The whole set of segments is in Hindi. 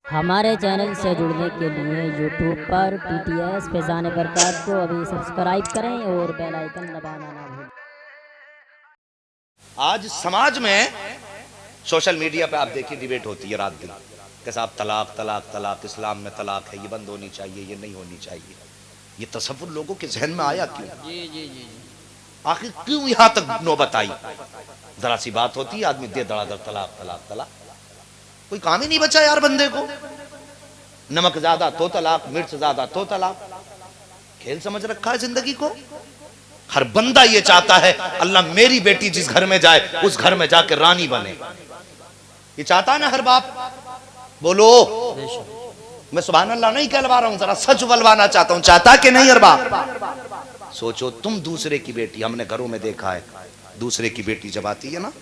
हमारे चैनल से जुड़ने के लिए यूट्यूब पर PTS फैज़ान बरक़ात को अभी सब्सक्राइब करें और बेल आइकन दबाना ना भूलें। आज समाज में सोशल मीडिया पे आप देखिए डिबेट होती है रात दिन कि साहब तलाक तलाक तलाक, इस्लाम में तलाक है, ये बंद होनी चाहिए, ये नहीं होनी चाहिए। ये तसव्वुर लोगों के जहन में आया क्यों? जी। आखिर क्यों यहाँ तक नौबत आई? जरा सी बात होती है आदमी दे धड़ाधड़ तलाक तलाक तलाक, कोई काम ही नहीं बचा यार बंदे को। नमक ज्यादा तो तलाक, मिर्च ज्यादा तो तलाक। खेल समझ रखा है जिंदगी को। हर बंदा ये चाहता है अल्लाह मेरी बेटी जिस घर में जाए उस घर में जाके रानी बने। ये चाहता है ना हर बाप? बोलो। मैं सुभान अल्लाह नहीं कहलवा रहा हूं, जरा सच बलवाना चाहता हूं। चाहता कि नहीं हर बाप? सोचो तुम दूसरे की बेटी, हमने घरों में देखा है, दूसरे की बेटी जब आती है ना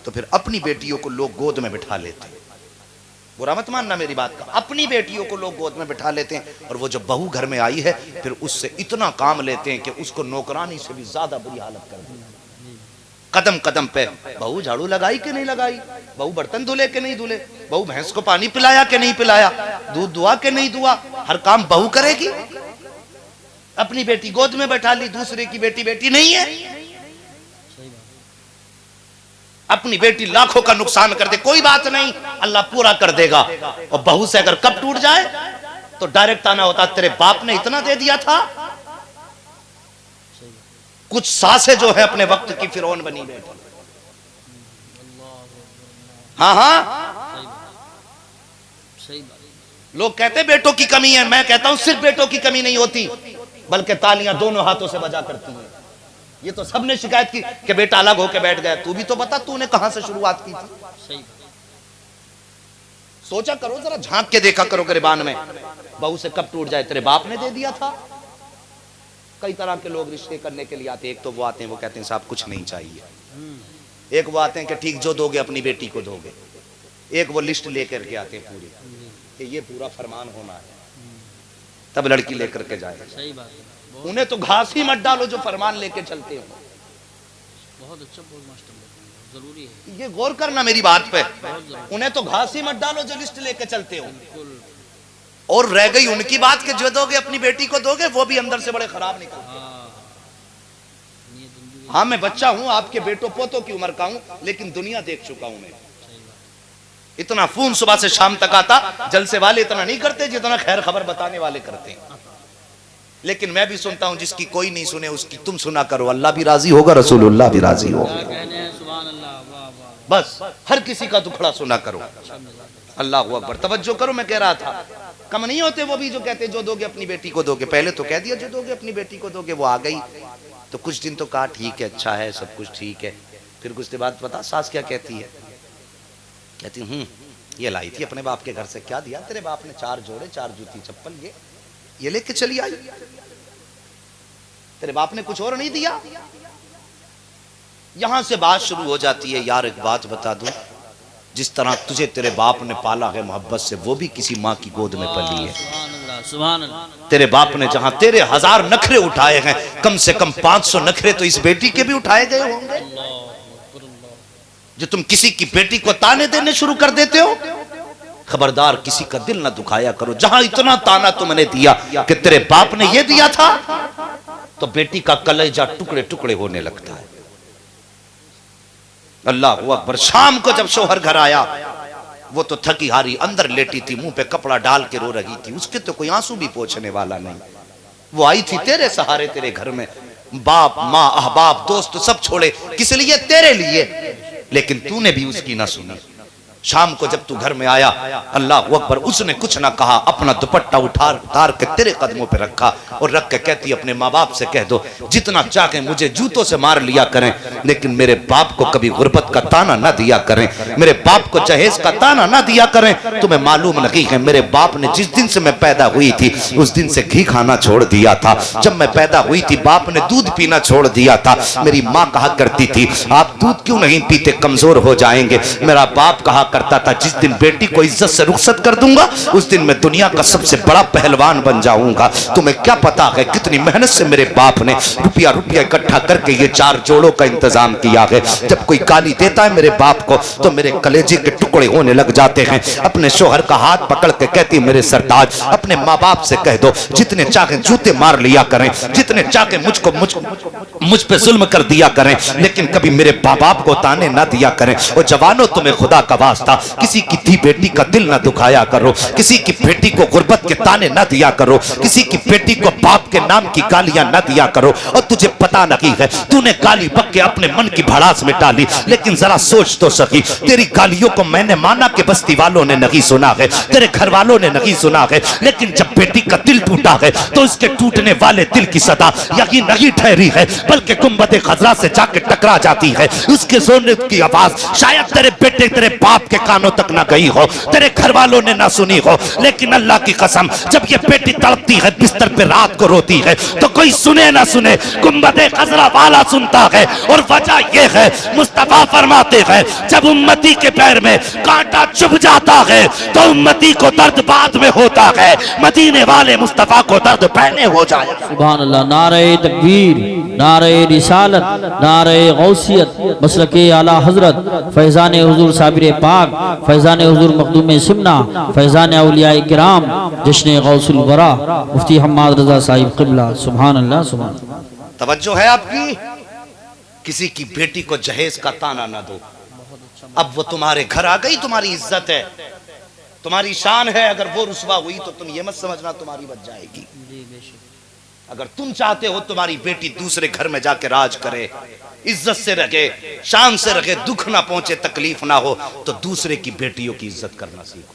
तो फिर अपनी बेटियों को लोग गोद में बिठा लेते हैं। बुरा मत मानना मेरी बात का। अपनी बेटियों को लोग गोद में बिठा लेते हैं और वो जब बहू घर में आई है फिर उससे इतना काम लेते हैं कि उसको नौकरानी से भी ज्यादा बुरी हालत कर देते हैं। कदम कदम पे बहू झाड़ू लगाई कि नहीं लगाई, बहू बर्तन धुले कि नहीं धुले, बहू भैंस को पानी पिलाया कि नहीं पिलाया, दूध दुआ कि नहीं दुआ, हर काम बहू करेगी। अपनी बेटी गोद में बैठा ली, दूसरे की बेटी बेटी नहीं है। अपनी बेटी लाखों का नुकसान कर दे, कोई बात नहीं, अल्लाह पूरा कर देगा। और बहू से अगर कब टूट जाए तो डायरेक्ट आना होता, तेरे बाप ने इतना दे दिया था। कुछ सासें जो है अपने वक्त की फिरौन बनी बैठी। हाँ, लोग कहते बेटों की कमी है, मैं कहता हूं सिर्फ बेटों की कमी नहीं होती बल्कि तालियां दोनों हाथों से बजा करती हैं। ये तो सबने शिकायत की कि बेटा अलग होके बैठ गया। तू भी तो बता तूने कहां से शुरुआत की थी। सोचा करो, जरा झांक के देखा करो गिरबान में, बहू से कब टूट जाए तेरे बाप ने दे दिया था। कई तरह के लोग रिश्ते करने के लिए आते हैं। एक तो वो आते हैं वो कहते हैं साहब कुछ नहीं चाहिए। एक वो आते हैं कि ठीक जो दोगे अपनी बेटी को दोगे। एक वो लिस्ट लेकर के आते हैं पूरी कि ये पूरा फरमान होना है तब लड़की लेकर के जाए। सही बात है। उन्हें तो घास ही मत डालो जो फरमान लेके चलते हो। बहुत अच्छा, बहुत मास्टर, जरूरी है ये गौर करना मेरी बात पे। उन्हें तो घास ही मत डालो जो लिस्ट लेके चलते हो। और रह गई उनकी बात कि जो दोगे अपनी बेटी को दोगे, वो भी अंदर से बड़े खराब निकलते। हाँ मैं बच्चा हूं, आपके बेटों पोतों की उम्र का हूं, लेकिन दुनिया देख चुका हूं मैं। इतना फोन सुबह से शाम तक आता, जलसे वाले इतना नहीं करते जितना खैर खबर बताने वाले करते हैं। लेकिन मैं भी सुनता हूं, जिसकी कोई नहीं सुने उसकी तुम सुना करो, अल्लाह भी राजी होगा, रसूलुल्लाह भी राजी होगा। बस हर किसी का दुखड़ा सुना करो। अल्लाह अकबर। तवज्जो करो, मैं कह रहा था कम नहीं होते वो भी जो कहते जो दोगे अपनी बेटी को दोगे। पहले तो कह दिया जो दोगे अपनी बेटी को दोगे। वो आ गई तो कुछ दिन तो कहा ठीक है, अच्छा है, सब कुछ ठीक है। फिर कुछ दिन बाद पता सास क्या कहती है? कहती ये लाई थी अपने बाप के घर से। क्या दिया तेरे बाप ने? 4 जोड़े, 4 जूती चप्पल, ये लेके चली आई। तेरे बाप ने कुछ और नहीं दिया। यहां से बात शुरू हो जाती है। यार एक बात बता दूं, जिस तरह तुझे तेरे बाप ने पाला है मोहब्बत से, वो भी किसी माँ की गोद में पली है। सुभान अल्लाह। तेरे बाप ने जहां तेरे 1000 नखरे उठाए हैं, कम से कम 500 नखरे तो इस बेटी के भी उठाए गए होंगे। जो तुम किसी की बेटी को ताने देने शुरू कर देते हो, खबरदार किसी का दिल ना दुखाया करो। जहां इतना ताना तुमने दिया कि तेरे बाप ने ये दिया था, तो बेटी का कलेजा टुकड़े टुकड़े होने लगता है। अल्लाह अकबर। शाम को जब शौहर घर आया, वो तो थकी हारी अंदर लेटी थी, मुंह पे कपड़ा डाल के रो रही थी। उसके तो कोई आंसू भी पोंछने वाला नहीं। वो आई थी तेरे सहारे, तेरे घर में बाप माँ अहबाब दोस्त सब छोड़े, किस लिए? तेरे लिए। लेकिन तूने भी उसकी ना सुनी। शाम को जब तू घर में आया, अल्लाह अकबर, उसने कुछ ना कहा, अपना दुपट्टा उतार के तेरे कदमों पे रखा और रख के कहती अपने माँ बाप से कह दो जितना चाहे मुझे जूतों से मार लिया करें, लेकिन मेरे बाप को कभी गुर्बत का ताना ना दिया करें, मेरे बाप को जहेज का ताना ना दिया करें। तुम्हें मालूम नहीं है मेरे बाप ने जिस दिन से मैं पैदा हुई थी उस दिन से घी खाना छोड़ दिया था। जब मैं पैदा हुई थी बाप ने दूध पीना छोड़ दिया था। मेरी माँ कहा करती थी आप दूध क्यों नहीं पीते, कमजोर हो जाएंगे। मेरा बाप कहा करता था, जिस दिन बेटी को इज्जत से रुखसत कर दूंगा उस दिन मैं दुनिया का सबसे बड़ा पहलवान बन जाऊंगा। तुम्हें क्या पता है कितनी मेहनत से मेरे बाप ने रुपया रुपया इकट्ठा करके ये 4 जोड़ों का इंतजाम किया है। जब कोई गाली देता है मेरे बाप को तो मेरे कलेजे के टुकड़े होने लग जाते हैं। अपने शोहर का हाथ पकड़ के कहती मेरे सरताज अपने माँ बाप से कह दो जितने चाहे जूते मार लिया करें, जितने चाहे मुझ पे जुल्म कर दिया करें, लेकिन कभी मेरे बाप बाप को ताने ना दिया करें। और जवानों तुम्हें खुदा का वास्ता किसी की धी बेटी का दिल ना दुखाया करो, किसी की बेटी को गुर्बत के ताने ना दिया करो, किसी की बेटी को बाप के नाम की गालियां ना दिया करो। और तुझे पता नहीं है तूने गाली बक के अपने मन की भड़ास में डाली, लेकिन जरा सोच तो सकी तेरी गालियों को मैंने माना कि बस्ती वालों ने नहीं सुना है, तेरे घर वालों ने नहीं सुना है, लेकिन जब बेटी का दिल टूटा है तो इसके टूटने वाले दिल की सदा यही नहीं ठहरी है बल्कि गुंबद खजरा से जाकर टकरा जाती है। उसके सोने की आवाज शायद तेरे बेटे तेरे बाप के कानों तक ना गई हो, तेरे घर वालों ने ना सुनी हो, लेकिन अल्लाह की कसम जब ये बेटी तड़पती है बिस्तर पे रात को रोती है तो कोई सुने ना सुने गुंबद खजरा वाला सुनता है। और वजह ये है मुस्तफा फरमाते हैं जब उम्मती के पैर में कांटा चुभ जाता है तो उम्मती को दर्द बाद में होता है, मदीने वाले मुस्तफा को दर्द पहले हो जाए। सुभान अल्लाह। नारे तकबीर, नारे रिसालत, नारे गौसियत, मसलके आला हजरत, फैजान हुजूर साबिर पाक, फैजान हुजूर मखदूम सिमना, फैजान औलिया किराम, जश्न गौसुल वरा, मुफ्ती हम्माद रजा साहिब क़िबला। सुभान अल्लाह, सुभान। तवज्जो है आपकी? किसी की बेटी को जहेज का ताना ना दो। अब वो तुम्हारे घर आ गई, तुम्हारी इज्जत है, तुम्हारी शान है, अगर वो रुसवा हुई तो तुम ये मत समझना तुम्हारी बच जाएगी। अगर तुम चाहते हो तुम्हारी बेटी दूसरे घर में जाके राज करे, इज्जत से रखे, शान से रखे, दुख ना पहुंचे, तकलीफ ना हो, तो दूसरे की बेटियों की इज्जत करना सीखो।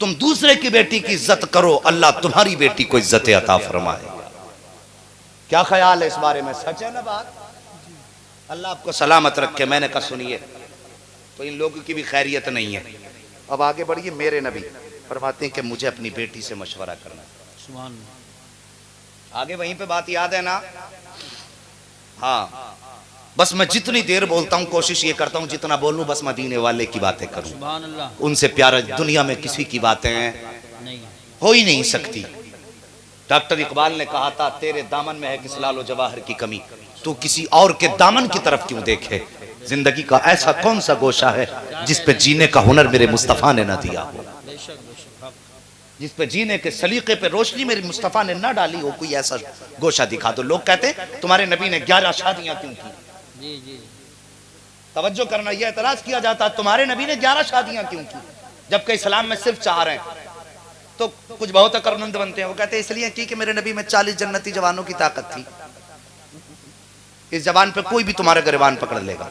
तुम दूसरे की बेटी की इज्जत करो, अल्लाह तुम्हारी बेटी को इज्जत अता फरमाए। क्या ख्याल है इस बारे में? सच है ना बात? अल्लाह आपको सलामत रखे। मैंने कहा सुनिए तो इन लोगों की भी खैरियत नहीं है। अब आगे बढ़िए। मेरे नबी फरमाते हैं कि मुझे अपनी बेटी से मशवरा करना। आगे वहीं पे बात याद है ना? हाँ, बस मैं जितनी देर बोलता हूँ कोशिश ये करता हूँ जितना बोलूं बस मदीने वाले की बातें करूं। उनसे प्यारा दुनिया में किसी की बातें हो ही नहीं सकती। डॉक्टर इकबाल ने कहा था तेरे दामन में है किसलालो जवाहर की कमी, तू किसी और के दामन की तरफ क्यों देखे। जिंदगी का ऐसा कौन सा गोशा है जिस पे जीने का हुनर मेरे मुस्तफा ने ना दिया हो, जिस पे जीने के सलीके पे रोशनी मेरी मुस्तफा ने ना डाली हो। कोई ऐसा गोशा दिखा दो। लोग कहते तुम्हारे नबी ने 11 शादियां क्यों की? तवज्जो करना, यह एतराज किया जाता तुम्हारे नबी ने 11 शादियां क्यों की जबकि इस्लाम में सिर्फ 4 हैं। तो कुछ बहुत अकलमंद बनते हैं, वो कहते हैं इसलिए की कि मेरे नबी में 40 जन्नती जवानों की ताकत थी। इस जवान पे कोई भी तुम्हारा गिरबान पकड़ लेगा।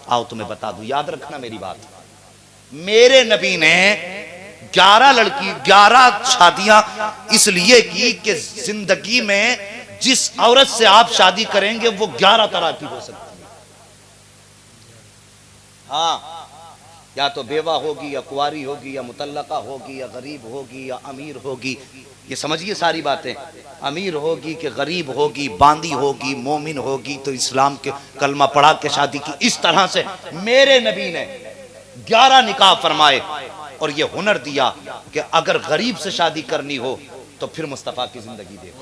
आओ तुम्हें बता दूं, याद रखना मेरी बात, मेरे नबी ने 11 शादियां इसलिए की कि जिंदगी में जिस औरत से आप शादी करेंगे वो 11 तरह की हो सकती है। हाँ, या तो बेवा होगी, या कुंवारी होगी, या मुतल्लका होगी, या गरीब होगी, या अमीर होगी। ये समझिए सारी बातें। अमीर होगी कि गरीब होगी, बांदी होगी, मोमिन होगी, तो इस्लाम के कलमा पढ़ा के शादी की। इस तरह से मेरे नबी ने 11 निकाह फरमाए और ये हुनर दिया कि अगर गरीब से शादी करनी हो तो फिर मुस्तफा की जिंदगी देखो।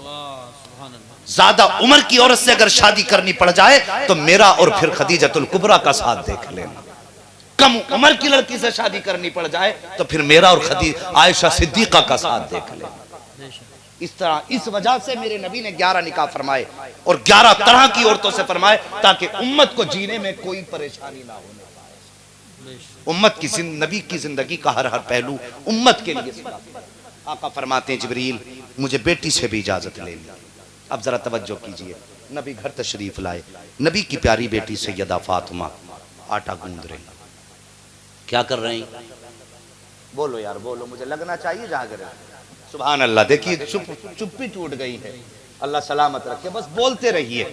ज्यादा उम्र की औरत से अगर शादी करनी पड़ जाए तो मेरा और फिर खदीजतुल कुबरा का साथ देख लेना। कम उम्र की लड़की से शादी करनी पड़ जाए तो फिर मेरा और आयशा सिद्दीका का साथ देख लेना। इस तरह, इस वजह से मेरे नबी ने 11 निकाह फरमाए और 11 तरह की औरतों से फरमाए ताकि उम्मत को जीने में कोई परेशानी ना हो। उम्मत की नबी की जिंदगी का हर हर पहलू उम्मत के लिए। आका फरमाते हैं जिब्रील मुझे बेटी से भी इजाजत ले ली। अब जरा तवज्जो कीजिए, नबी घर तशरीफ लाए, नबी की प्यारी बेटी सैयदा फातिमा आटा गूंद रही। क्या कर रही? बोलो यार बोलो, मुझे लगना चाहिए जाग रहे। सुभान अल्लाह। देखिए चुप्पी टूट गई है, अल्लाह सलामत रखे। बस बोलते रहिए,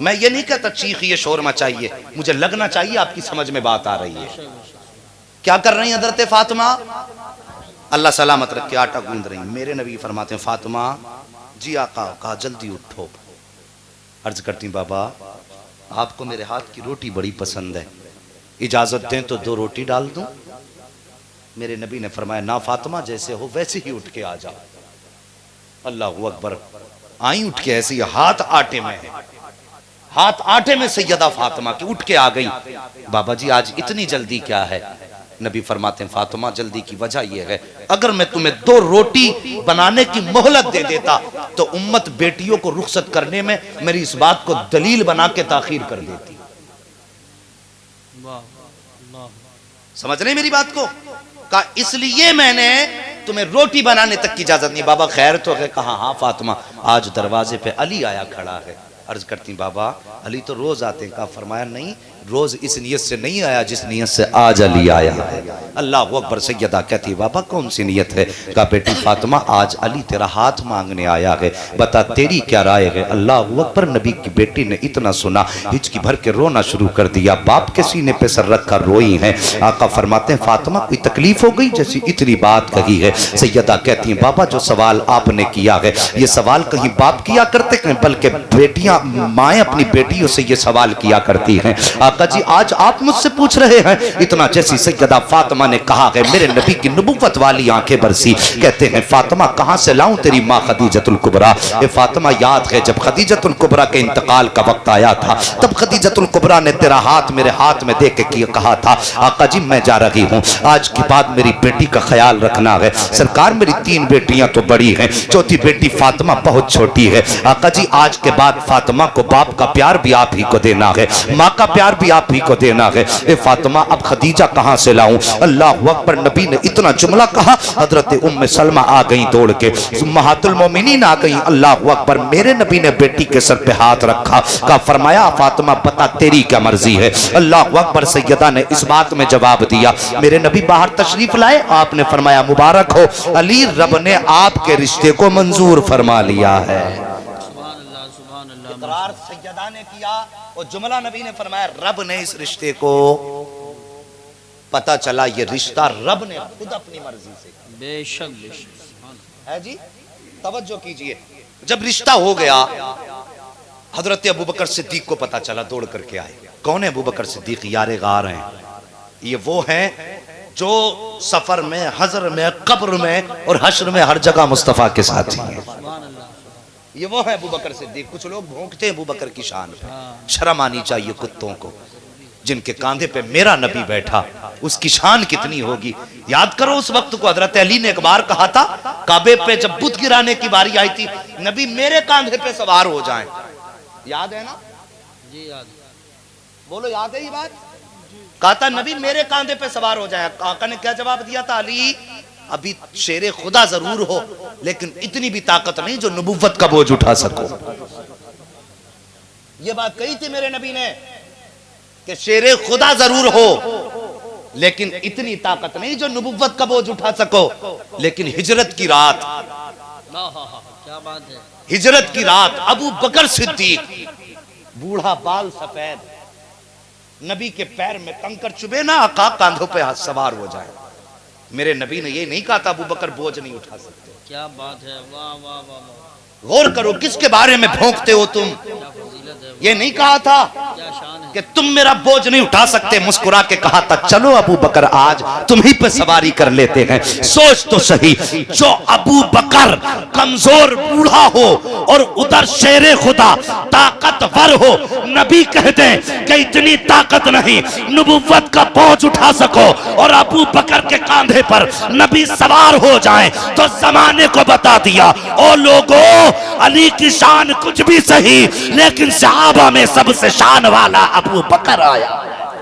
मैं ये नहीं कहता चीखिए शोर मचाइए, मुझे लगना चाहिए आपकी समझ में बात आ रही है। क्या कर रही हजरत फातिमा? अल्लाह सलामत रखे, आटा गूंद रही। मेरे नबी फरमाते हैं फातिमा जी आका, कहा जल्दी उठो। अर्ज करती बाबा आपको मेरे हाथ की रोटी बड़ी पसंद है, इजाजत दें तो 2 रोटी डाल दूं? मेरे नबी ने फरमाया ना फातिमा, जैसे हो वैसे ही उठ के आ जाओ। अल्लाह अकबर। आई उठ के ऐसे ही, हाथ आटे में है, हाथ आटे में सैयदा फातिमा की उठ के आ गई। बाबा जी आज इतनी जल्दी क्या है? नबी फरमाते हैं फातिमा जल्दी की वजह यह है, अगर मैं तुम्हें 2 रोटी बनाने की मोहलत दे देता तो उम्मत बेटियों को रुखसत करने में मेरी इस बात को दलील बना के ताखीर कर देती। समझ रहे मेरी बात को? कहा इसलिए मैंने तुम्हें रोटी बनाने तक की इजाजत नहीं। बाबा खैर तो है? कहा हाँ फातिमा, आज दरवाजे पे अली आया खड़ा है। अर्ज करती बाबा अली तो रोज आते हैं। कहा फरमाया नहीं, रोज इस नियत से नहीं आया जिस नियत से आज अली आया है। अल्लाह अकबर। सैयदा कहती बाबा कौन सी नियत है? कहा बेटी फातिमा आज अली तेरा हाथ मांगने आया है, बता तेरी क्या राय है? अल्लाह अकबर। नबी की बेटी ने इतना सुना हिचकी भर के रोना शुरू कर दिया, बाप के सीने पे सर रख कर रोई है। आका फरमाते हैं फातिमा कोई तकलीफ हो गई जैसी इतनी बात कही है? सैयदा कहती है बाबा जो सवाल आपने किया है ये सवाल कहीं बाप किया करते हैं, बल्कि बेटियां माएं अपनी बेटियों से ये सवाल किया करती हैं। आका जी आज आप मुझसे पूछ रहे हैं? इतना जैसी सैयदा फातिमा ने कहा है मेरे नबी की नबुव्वत वाली आंखें बरसी। कहते हैं फातिमा कहां से लाऊं तेरी मां खदीजतुल कुबरा? ए फातिमा याद है जब खदीजतुल कुबरा के इंतकाल का वक्त आया था तब खदीजतुल कुबरा ने तेरा हाथ मेरे हाथ में दे के कहा था आका जी मैं जा रही हूं, आज के बाद मेरी बेटी का ख्याल रखना है। सरकार मेरी 3 बेटियां तो बड़ी हैं, चौथी बेटी फातिमा बहुत छोटी है। आका जी आज के बाद फातिमा को बाप का प्यार भी आप ही को देना है, माँ का प्यार भी आप ही को देना है। ए फातिमा अब खदीजा कहां से लाऊं? अल्लाह अकबर। नबी ने इतना जुमला कहा हजरत उम्मे सलमा आ गई दौड़ के, उम्महातुल मोमिनीन आ गई। अल्लाह अकबर। मेरे नबी ने बेटी के सर पे हाथ रखा, का फरमाया फातिमा बता तेरी क्या मर्जी है? अल्लाह अकबर। सैयदा ने इस बात में जवाब दिया, मेरे नबी बाहर तशरीफ लाए, आपने फरमाया मुबारक हो अली, रब ने आपके रिश्ते को मंजूर फरमा लिया है। इकरार सैयदा ने किया और जुमला नबी ने फरमाया रब ने इस रिश्ते को, पता चला ये रिश्ता रब ने खुद अपनी मर्जी से। बेशक है जी, तवज्जो कीजिए। जब रिश्ता हो गया हजरत अबू बकर सिद्दीक को पता चला, दौड़ करके आए। कौन है अबू बकर सिद्दीक? यारे गार हैं। ये वो हैं जो सफर में, हजर में, कब्र में और हश्र में हर जगह मुस्तफा के साथ हैं। ये वो है अबू बकर सिद्दीक। कुछ लोग भौंकते हैं अबू बकर की शान पे, शर्म आनी चाहिए कुत्तों को। जिनके कांधे पे मेरा नबी बैठा उसकी शान कितनी होगी। याद करो उस वक्त को हजरत अली ने एक बार कहा था काबे पे जब बुत गिराने की बारी आई थी, नबी मेरे कांधे पे सवार हो जाएं। याद है ना जी? याद बोलो, याद है ये बात? कहा था नबी मेरे कांधे पे सवार हो जाए। आका ने क्या जवाब दिया था? अली अभी शेरे खुदा जरूर हो लेकिन इतनी भी ताकत नहीं जो नबुव्वत का बोझ उठा सको। ये बात कही थी मेरे नबी ने कि शेरे खुदा जरूर हो लेकिन इतनी ताकत नहीं जो नबुव्वत का बोझ उठा सको। लेकिन हिजरत की रात, क्या बात है, हिजरत की रात अबू बकर सिद्दीक बूढ़ा बाल सफेद, नबी के पैर में कंकर चुभे ना, आका कांधों पे हाथ सवार हो जाए। मेरे नबी ने ये नहीं कहा था अबू बकर बोझ नहीं उठा सकते। क्या बात है, वाह वाह वाह। गौर करो किसके बारे में भौंकते हो तुम। ये नहीं कहा था कि तुम मेरा बोझ नहीं उठा सकते, मुस्कुरा के कहा था चलो अबू बकर आज तुम ही पे सवारी कर लेते हैं। सोच तो सही, जो अबू बकर कमजोर बूढ़ा हो और उधर शेरे खुदा ताकतवर हो, नबी कहते कि इतनी ताकत नहीं नबुव्वत का बोझ उठा सको और अबू बकर के कांधे पर नबी सवार हो जाए तो जमाने को बता दिया ओ लोगों, अली की शान कुछ भी सही लेकिन सहाबा में सबसे शान वाला अबू बकर आया।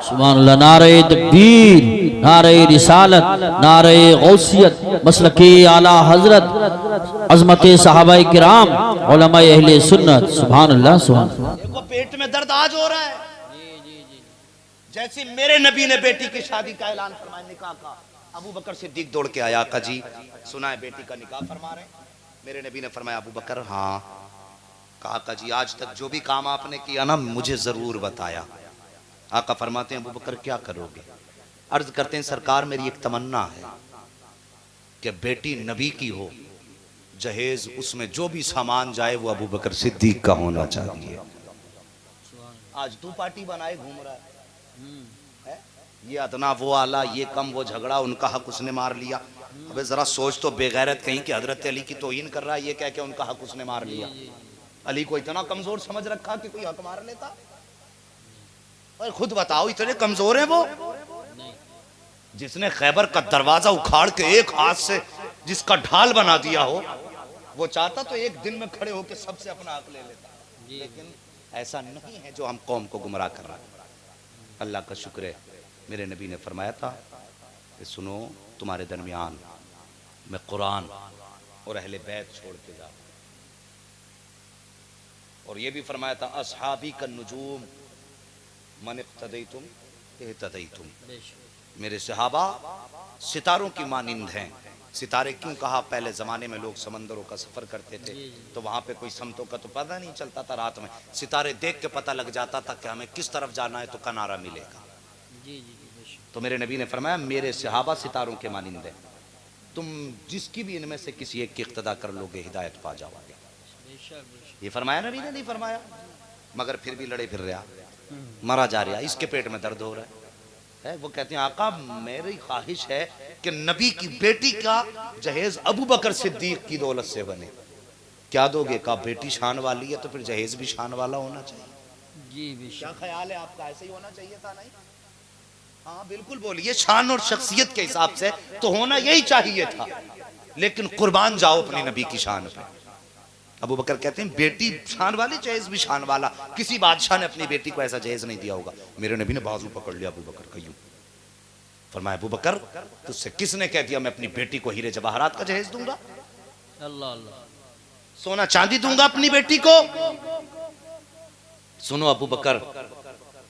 सुभान अल्लाह। नारे तकबीर, नारे रिसालत, नारे गौसियत, मसलके आला हजरत, अजमते सहाबाए किराम, उलमाए अहले सुन्नत। सुभान अल्लाह सुभान अल्लाह। देखो पेट में दर्द आज हो रहा है। जैसे मेरे नबी ने बेटी की शादी का ऐलान फरमाया, निकाह का, अबू बकर सिद्दीक दौड़ के आया, आका जी सुना है बेटी का निकाह फरमा रहे। मेरे नबी ने फरमाया अबू बकर हाँ। कहा आका जी आज तक जो भी काम आपने किया ना मुझे जरूर बताया। आका फरमाते हैं अबू बकर क्या करोगे? अर्ज करते हैं सरकार मेरी एक तमन्ना है कि बेटी नबी की हो, जहेज उसमें जो भी सामान जाए वो अबू बकर सिद्दीक का होना चाहिए। आज तू पार्टी बनाए घूम रहा है? ये अदना वो आला, ये कम वो झगड़ा, उनका हक उसने मार लिया। अबे जरा सोच तो, बेगैरत कहीं कि हजरत अली की तौहीन कर रहा है, ये कह के उनका हक उसने मार लिया। अली को इतना कमजोर समझ रखा कि कोई हक मार लेता? और खुद बताओ, इतने कमजोर हैं वो? जिसने खैबर का दरवाजा उखाड़ के एक हाथ से जिसका ढाल बना दिया हो, वो चाहता तो एक दिन में खड़े होकर सबसे अपना हक ले लेता, लेकिन ऐसा नहीं है जो हम कौम को गुमराह कर रहा है। अल्लाह का शुक्र है, मेरे नबी ने फरमाया था कि सुनो, तुम्हारे दरमियान मैं कुरान और अहले बैत छोड़ के जा, और ये भी फरमाया था अस्हाबी का नुजूम मन इक्तदैतुम इहतदैतुम, मेरे सहाबा सितारों की मानिंद हैं। सितारे क्यों कहा? पहले ज़माने में लोग समंदरों का सफ़र करते थे तो वहाँ पे कोई समतों का तो पता नहीं चलता था, रात में सितारे देख के पता लग जाता था कि हमें किस तरफ जाना है तो किनारा मिलेगा। तो मेरे नबी ने फरमाया मेरे सहाबा सितारों के मानिंद हैं, तुम जिसकी भी इनमें से किसी एक की इक्तदा कर लोगे हिदायत पा जाओगे। ये फरमाया नबी ने? नहीं फरमाया, मगर फिर भी लड़े फिर रहा, मरा जा रहा, इसके पेट में दर्द हो रहा है। वो कहते हैं आका मेरी ख्वाहिश है कि नबी की बेटी का जहेज अबू बकर सिद्दीक की दौलत से बने। क्या दोगे? का बेटी शान वाली है तो फिर जहेज भी शान वाला होना चाहिए। जी, क्या ख्याल है आपका? ऐसे ही होना चाहिए था? नहीं, हाँ बिल्कुल बोलिए, शान और शख्सियत के हिसाब से तो होना यही चाहिए था, लेकिन कुर्बान जाओ अपनी नबी की शान पे। अबू बकर कहते हैं बेटी शान वाली, जहेज भी शान वाला। किसी बादशाह ने अपनी बेटी को ऐसा जहेज नहीं दिया होगा। मेरे नबी ने बाजू पकड़ लिया अबू बकर का, यूं फरमाया अबू बकर तुझसे किसने कह दिया मैं अपनी बेटी को हीरे जवाहरात का जहेज दूंगा? अल्लाह अल्लाह, सोना चांदी दूंगा अपनी बेटी को? सुनो अबू बकर,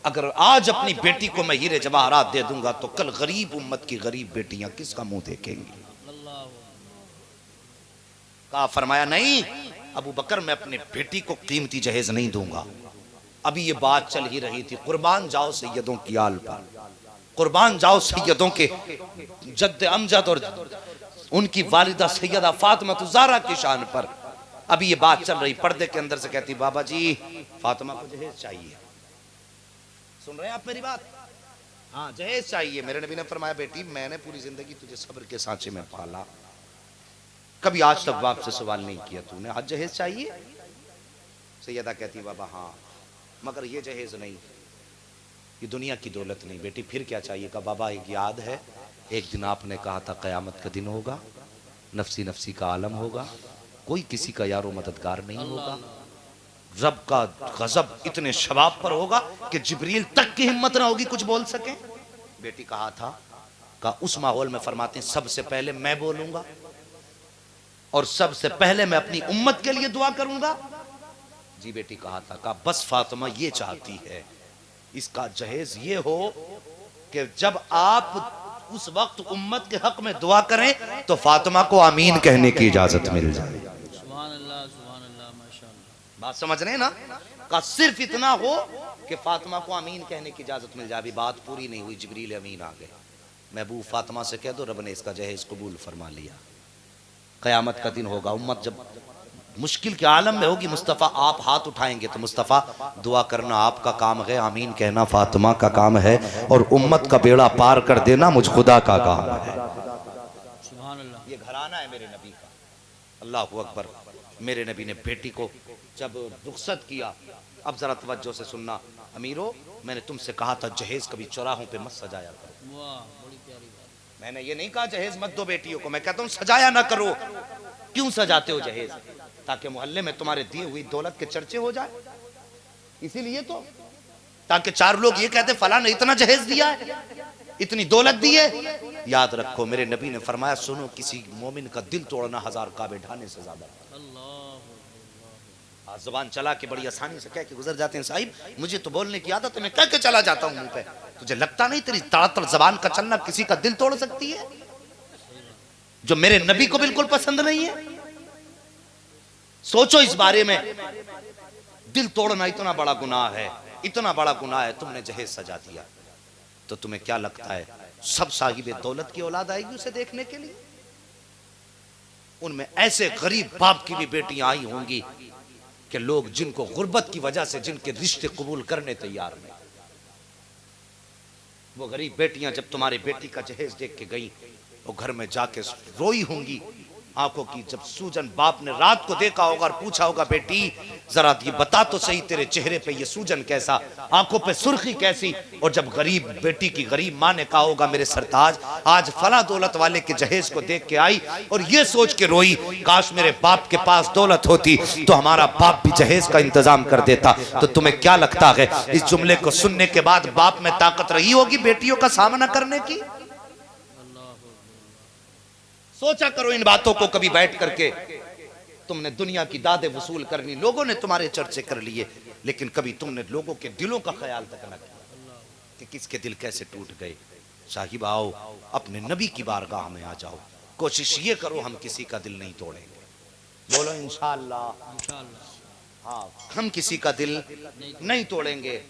अगर आज अपनी बेटी को मैं हीरे जवाहरात दे दूंगा तो कल गरीब उम्मत की गरीब बेटियां किसका मुंह देखेंगी? कहा, फरमाया नहीं अबू बकर मैं अपने बेटी को कीमती जहेज नहीं दूंगा। अभी ये बात चल ही रही थी, कुर्बान जाओ सैयदों की आल पर, कुर्बान जाओ सैयदों के जद्द अमजद और उनकी वालिदा सैयदा फातिमा ज़हरा की शान पर। अभी ये बात चल रही, पर्दे के अंदर से कहती बाबा जी फातिमा को जहेज चाहिए। सुन रहे हैं आप मेरी बात? हाँ जहेज चाहिए। मेरे नबी ने फरमाया बेटी मैंने पूरी जिंदगी तुझे सब्र के सांचे में पाला, कभी आज तक बाप से सवाल नहीं किया तूने, आज जहेज चाहिए? सैयदा कहती बाबा हाँ, मगर ये जहेज नहीं, ये दुनिया की दौलत नहीं। बेटी फिर क्या चाहिए? का बाबा एक याद है एक दिन आपने कहा था क़यामत का दिन होगा, नफसी नफसी का आलम होगा, कोई किसी का यारो मददगार नहीं होगा, रब का गजब इतने शबाब पर होगा कि जिब्रील तक की हिम्मत ना होगी कुछ बोल सके। बेटी कहा था का उस माहौल में फरमाते हैं सबसे पहले मैं बोलूंगा और सबसे पहले मैं अपनी उम्मत के लिए दुआ करूंगा। जी बेटी कहा था का बस फातिमा ये चाहती है इसका जहेज ये हो कि जब आप उस वक्त उम्मत के हक में दुआ करें तो फातिमा को आमीन कहने की इजाजत मिल जाए। बात समझ रहे हैं ना? का सिर्फ इतना हो कि फातिमा को आमीन कहने की इजाजत मिल जाए। अभी बात पूरी नहीं हुई, जिब्रील अमीन आ गए। महबूब फातिमा से कह दो रब ने इसका जहेज कबूल फरमा लिया। क़यामत का दिन होगा, उम्मत जब मुश्किल के आलम में होगी, मुस्तफ़ा आप हाथ उठाएंगे तो मुस्तफ़ा दुआ करना आपका काम है, आमीन कहना फातिमा का काम है, और उम्मत का बेड़ा पार कर देना मुझ खुदा का काम है। ये घराना है मेरे नबी का। अल्लाह अकबर। मेरे नबी ने बेटी को जब रुखसत किया, अब जरा तवज्जो से सुनना अमीरो, मैंने तुमसे कहा था जहेज कभी चौराहों पे मत सजाया करो। मैंने ये नहीं कहा जहेज मत दो बेटियों को, मैं कहता हूँ सजाया ना करो। क्यों सजाते हो जहेज? ताकि मोहल्ले में तुम्हारे दिए हुई दौलत के चर्चे हो जाए, इसीलिए तो, ताकि चार लोग ये कहते फलां ने इतना जहेज दिया है, इतनी दौलत दी है। याद रखो मेरे नबी ने फरमाया सुनो, किसी मोमिन का दिल तोड़ना 1000 काबे ढाने से ज्यादा। ज़बान चला के बड़ी आसानी से कह के गुजर जाते हैं, साहिब मुझे तो बोलने की आदत है, मैं कह के चला जाता हूँ मुंह पे। तुझे लगता नहीं तेरी तड़ातड़ ज़बान का चलना किसी का दिल तोड़ सकती है, जो मेरे नबी को बिल्कुल पसंद नहीं है? सोचो इस बारे में। दिल तोड़ना इतना बड़ा गुनाह है, इतना बड़ा गुनाह है। तुमने जहेज सजा दिया तो तुम्हें क्या लगता है सब साहिब दौलत की औलाद आएगी उसे देखने के लिए? उनमें ऐसे गरीब बाप की भी बेटियां आई होंगी कि लोग जिनको गुर्बत की वजह से जिनके रिश्ते कबूल करने तैयार नहीं। वो गरीब बेटियां जब तुम्हारी बेटी का जहेज देख के गई, वो घर में जाके रोई होंगी, आंखों की जब सूजन बाप ने रात को देखा होगा और पूछा होगा, बेटी जरा ये बता तो सही तेरे चेहरे पे ये सूजन कैसा, आंखों पे सुर्खी कैसी। और जब गरीब बेटी की गरीब माँ ने कहा होगा, मेरे सरताज आज फला दौलत वाले के जहेज को देख के आई और ये सोच के रोई, काश मेरे बाप के पास दौलत होती तो हमारा बाप भी जहेज का इंतजाम कर देता। तो तुम्हें क्या लगता है इस जुमले को सुनने के बाद बाप में ताकत रही होगी बेटियों का सामना करने की? सोचा करो इन बातों को कभी बैठ करके। तुमने दुनिया की दादें वसूल करनी, लोगों ने तुम्हारे चर्चे कर लिए, लेकिन कभी तुमने लोगों के दिलों का ख्याल तक न किया कि किसके दिल कैसे टूट गए। साहिब आओ अपने नबी की बारगाह में आ जाओ, कोशिश ये करो हम किसी का दिल नहीं तोड़ेंगे। बोलो इंशाअल्लाह। हाँ, हम किसी का दिल नहीं तोड़ेंगे।